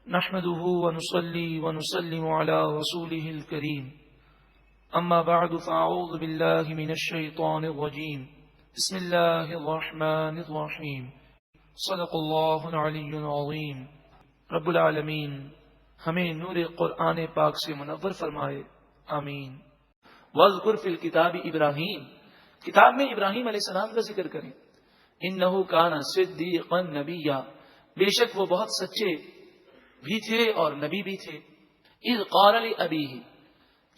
نحمده ونصلي ونسلم على رسوله الكريم أما بعد فأعوذ بالله من الشيطان الرجيم بسم الله الرحمن الرحيم صدق الله العلي العظيم رب العالمین ہمیں نور قرآن پاک سے منور فرمائے، آمین۔ وَاذْكُرْ فِي الْكِتَابِ ابراہیم، کتاب میں ابراہیم علیہ السلام کا ذکر کریں۔ إِنَّهُ كَانَ صِدِّيقًا نَبِيًّا، بے شک وہ بہت سچے بھی تھے اور نبی بھی تھے۔ اذ قال لأبیہ،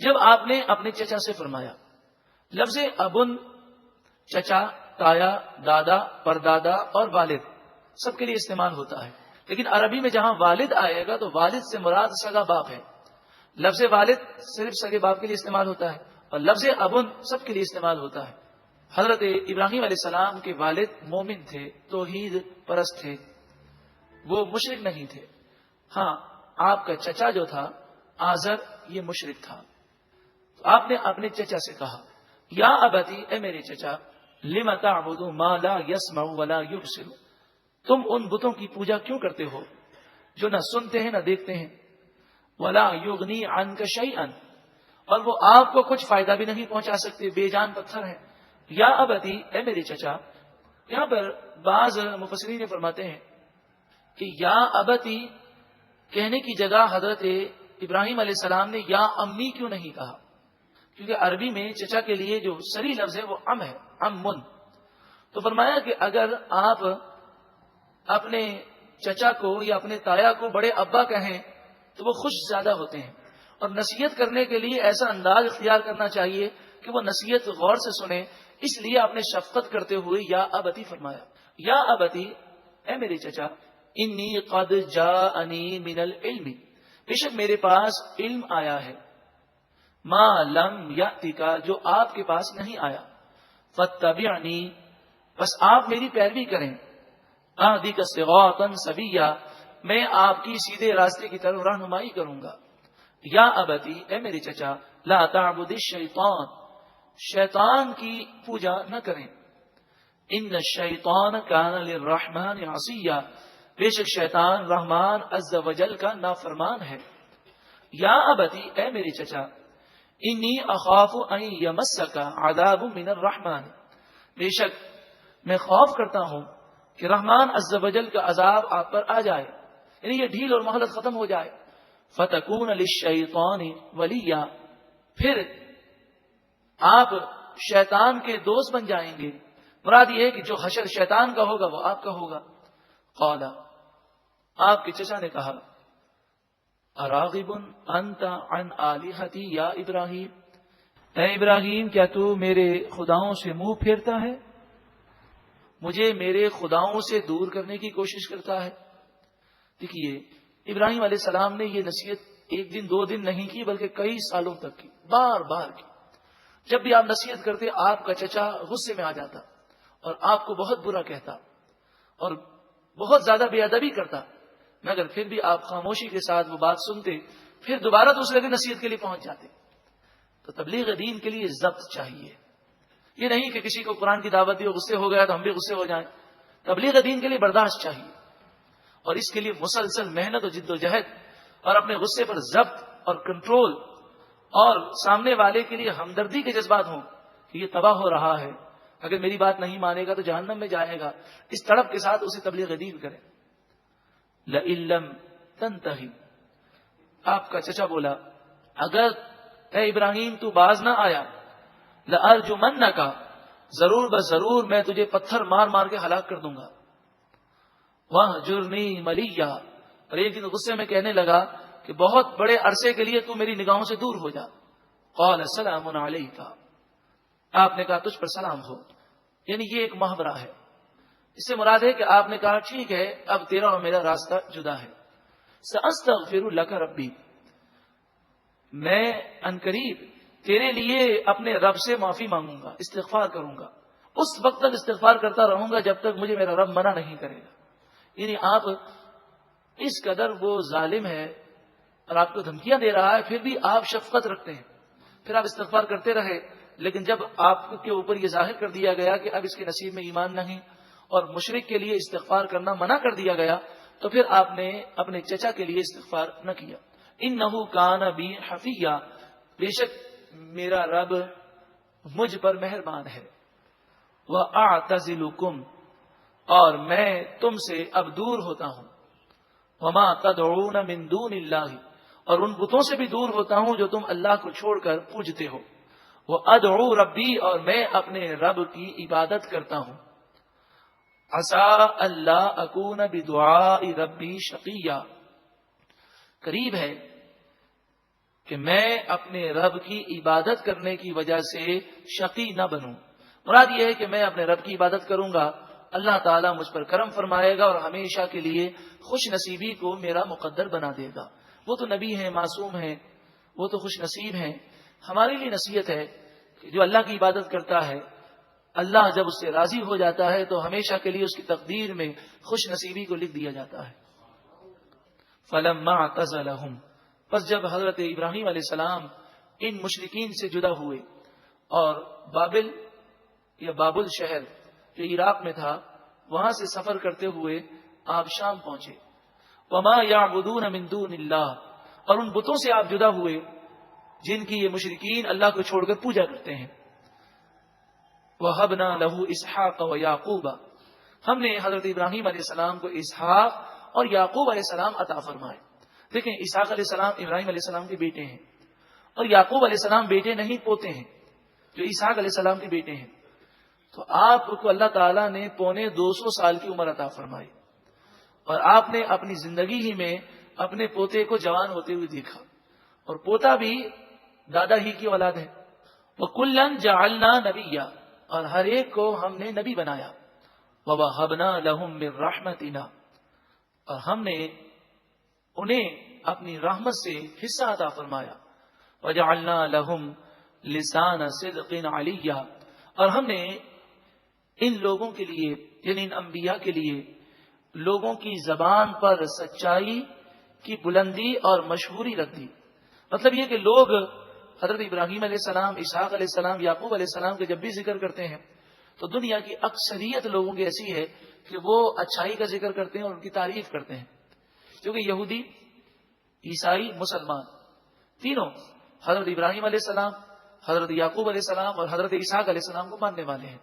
جب آپ نے اپنے چچا سے فرمایا۔ لفظ ابن چچا، تایا، دادا، پردادا اور والد سب کے لیے استعمال ہوتا ہے، لیکن عربی میں جہاں والد آئے گا تو والد سے مراد سگا باپ ہے۔ لفظ والد صرف سگے باپ کے لیے استعمال ہوتا ہے اور لفظ ابن سب کے لیے استعمال ہوتا ہے۔ حضرت ابراہیم علیہ السلام کے والد مومن تھے، توحید پرست تھے، وہ مشرک نہیں تھے۔ ہاں، آپ کا چچا جو تھا آزر، یہ مشرک تھا۔ تو آپ نے اپنے چچا سے کہا، یا ابتی، اے میرے چچا، لم تعبد ما لا يسمع ولا يبصر، تم ان بتوں کی پوجا کیوں کرتے ہو جو نہ سنتے ہیں نہ دیکھتے ہیں، ولا یغنی عنک شیئا، اور وہ آپ کو کچھ فائدہ بھی نہیں پہنچا سکتے، بے جان پتھر ہیں۔ یا ابتی، اے میرے چچا، یہاں پر بعض مفسرین فرماتے ہیں کہ یا ابتی کہنے کی جگہ حضرت ابراہیم علیہ السلام نے یا امی کیوں نہیں کہا، کیونکہ عربی میں چچا کے لیے جو سری لفظ ہے وہ ام ہے، امن۔ تو فرمایا کہ اگر آپ اپنے چچا کو یا اپنے تایا کو بڑے ابا کہیں تو وہ خوش زیادہ ہوتے ہیں، اور نصیحت کرنے کے لیے ایسا انداز اختیار کرنا چاہیے کہ وہ نصیحت غور سے سنیں، اس لیے آپ نے شفقت کرتے ہوئے یا ابتی فرمایا۔ یا ابتی، اے میرے چچا، انی قد جاءنی من العلم، بے شک میرے پاس علم آیا ہے، ما لم یأتک، جو آپ کے پاس نہیں آیا، فاتبعنی، بس آپ میری پیروی کریں، اہدک صراطا سویا، میں آپ کی سیدھے راستے کی طرف رہنمائی کروں گا۔ یا ابتی، اے میرے چچا، لا تعبد الشیطان، شیطان کی پوجا نہ کریں، ان الشیطان کان للرحمن عصیا، بے شک شیطان رحمان عز و جل کا نافرمان ہے۔ یا ابتی، اے میرے چچا، انی اخاف ان یمسک عذاب من الرحمن، بے شک میں خوف کرتا ہوں کہ رحمان عز و جل کا عذاب آپ پر آ جائے، یعنی یہ ڈھیل اور مہلت ختم ہو جائے۔ فتکون للشیطان ولیا، پھر آپ شیطان کے دوست بن جائیں گے، مراد یہ ہے کہ جو حشر شیطان کا ہوگا وہ آپ کا ہوگا۔ قال، آپ کے چچا نے کہا، اراغب انت عن آلہتی یا ابراہیم، اے ابراہیم، کیا تو میرے خداؤں سے منہ پھیرتا ہے، مجھے میرے خداؤں سے دور کرنے کی کوشش کرتا ہے۔ دیکھیے، ابراہیم علیہ السلام نے یہ نصیحت ایک دن دو دن نہیں کی بلکہ کئی سالوں تک کی، بار بار کی۔ جب بھی آپ نصیحت کرتے آپ کا چچا غصے میں آ جاتا اور آپ کو بہت برا کہتا اور بہت زیادہ بے ادبی کرتا، مگر پھر بھی آپ خاموشی کے ساتھ وہ بات سنتے، پھر دوبارہ دوسرے دن نصیحت کے لیے پہنچ جاتے۔ تو تبلیغ دین کے لیے ضبط چاہیے، یہ نہیں کہ کسی کو قرآن کی دعوت دی اور غصے ہو گیا تو ہم بھی غصے ہو جائیں۔ تبلیغ دین کے لیے برداشت چاہیے، اور اس کے لیے مسلسل محنت و جد و جہد، اور اپنے غصے پر ضبط اور کنٹرول، اور سامنے والے کے لیے ہمدردی کے جذبات ہوں کہ یہ تباہ ہو رہا ہے، اگر میری بات نہیں مانے گا تو جہنم میں جائے گا، اس تڑپ کے ساتھ اسے تبلیغ دین کریں۔ لئن لم تنتہی، آپ کا چچا بولا، اگر اے ابراہیم تو باز نہ آیا، لأرجمنک، ضرور بضرور میں تجھے پتھر مار مار کے ہلاک کر دوں گا۔ وَاہْجُرْنِی مَلِیًّا، اور ایک دن غصے میں کہنے لگا کہ بہت بڑے عرصے کے لیے تو میری نگاہوں سے دور ہو جا۔ قال سلام علیک، آپ نے کہا تجھ پر سلام ہو، یعنی یہ ایک محاورہ ہے، اس سے مراد ہے کہ آپ نے کہا ٹھیک ہے، اب تیرا اور میرا راستہ جدا ہے۔ سأستغفر لک ربی، میں عنقریب تیرے لیے اپنے رب سے معافی مانگوں گا، استغفار کروں گا، اس وقت تک استغفار کرتا رہوں گا جب تک مجھے میرا رب منع نہیں کرے گا۔ یعنی آپ اس قدر وہ ظالم ہے اور آپ کو دھمکیاں دے رہا ہے، پھر بھی آپ شفقت رکھتے ہیں، پھر آپ استغفار کرتے رہے، لیکن جب آپ کے اوپر یہ ظاہر کر دیا گیا کہ اب اس کے نصیب میں ایمان نہیں اور مشرک کے لیے استغفار کرنا منع کر دیا گیا، تو پھر آپ نے اپنے چچا کے لیے استغفار نہ کیا. انہ کان بی حفیہ، بے شک میرا رب مجھ پر مہربان ہے. وَأَعْتَزِلُكُمْ، اور میں تم سے اب دور ہوتا ہوں. وَمَا تَدْعُونَ مِن دُونِ اللَّهِ، اور ان بتوں سے بھی دور ہوتا ہوں جو تم اللہ کو چھوڑ کر پوجتے ہو. وَأَدْعُو رَبِّي، اور میں اپنے رب کی عبادت کرتا ہوں. عَسَىٰ أَلَّا أَكُونَ بِدُعَاءِ رَبِّي شَقِيًّا، قریب ہے کہ میں اپنے رب کی عبادت کرنے کی وجہ سے شقی نہ بنوں. مراد یہ ہے کہ میں اپنے رب کی عبادت کروں گا، اللہ تعالیٰ مجھ پر کرم فرمائے گا اور ہمیشہ کے لیے خوش نصیبی کو میرا مقدر بنا دے گا. وہ تو نبی ہیں، معصوم ہیں، وہ تو خوش نصیب ہیں. ہمارے لیے نصیحت ہے کہ جو اللہ کی عبادت کرتا ہے، اللہ جب اس سے راضی ہو جاتا ہے تو ہمیشہ کے لیے اس کی تقدیر میں خوش نصیبی کو لکھ دیا جاتا ہے. فَلَمَّا اعْتَزَلَهُمْ، پس جب حضرت ابراہیم علیہ السلام ان مشرکین سے جدا ہوئے اور بابل یا بابل شہر جو عراق میں تھا وہاں سے سفر کرتے ہوئے آپ شام پہنچے. وما یعبدون من دون اللہ، اور ان بتوں سے آپ جدا ہوئے جن کی یہ مشرکین اللہ کو چھوڑ کر پوجا کرتے ہیں. وَهَبْنَا لَهُ إِسْحَاقَ وَيَعْقُوبَ، ہم نے حضرت ابراہیم علیہ السلام کو اسحاق اور یعقوب علیہ السلام عطا فرمائے. دیکھیں، اسحاق علیہ السلام ابراہیم علیہ السلام کے بیٹے ہیں اور یعقوب علیہ السلام بیٹے نہیں پوتے ہیں جو اسحاق علیہ السلام کے بیٹے ہیں. تو آپ کو اللہ تعالیٰ نے 250 سال کی عمر عطا فرمائی اور آپ نے اپنی زندگی ہی میں اپنے پوتے کو جوان ہوتے ہوئے دیکھا، اور پوتا بھی دادا ہی کی اولاد ہے. وَكُلًّا جَعَلْنَا نَبِيًّا، اور ہر ایک کو ہم نے نبی بنایا. وَوَهَبْنَا لَهُم مِّن رَّحْمَتِنَا، اور ہم نے انہیں اپنی رحمت سے حصہ عطا فرمایا. وَجَعَلْنَا لَهُمْ لِسَانَ صِدْقٍ عَلِيًّا، اور ہم نے ان لوگوں کے لیے، یعنی ان انبیاء کے لیے، لوگوں کی زبان پر سچائی کی بلندی اور مشہوری رکھ دی. مطلب یہ کہ لوگ حضرت ابراہیم علیہ السلام، اسحاق علیہ السلام، یعقوب علیہ السلام کے جب بھی ذکر کرتے ہیں تو دنیا کی اکثریت لوگوں کی ایسی ہے کہ وہ اچھائی کا ذکر کرتے ہیں اور ان کی تعریف کرتے ہیں. کیونکہ یہودی، عیسائی، مسلمان تینوں حضرت ابراہیم علیہ السلام، حضرت یعقوب علیہ السلام اور حضرت اسحاق علیہ السلام کو ماننے والے ہیں.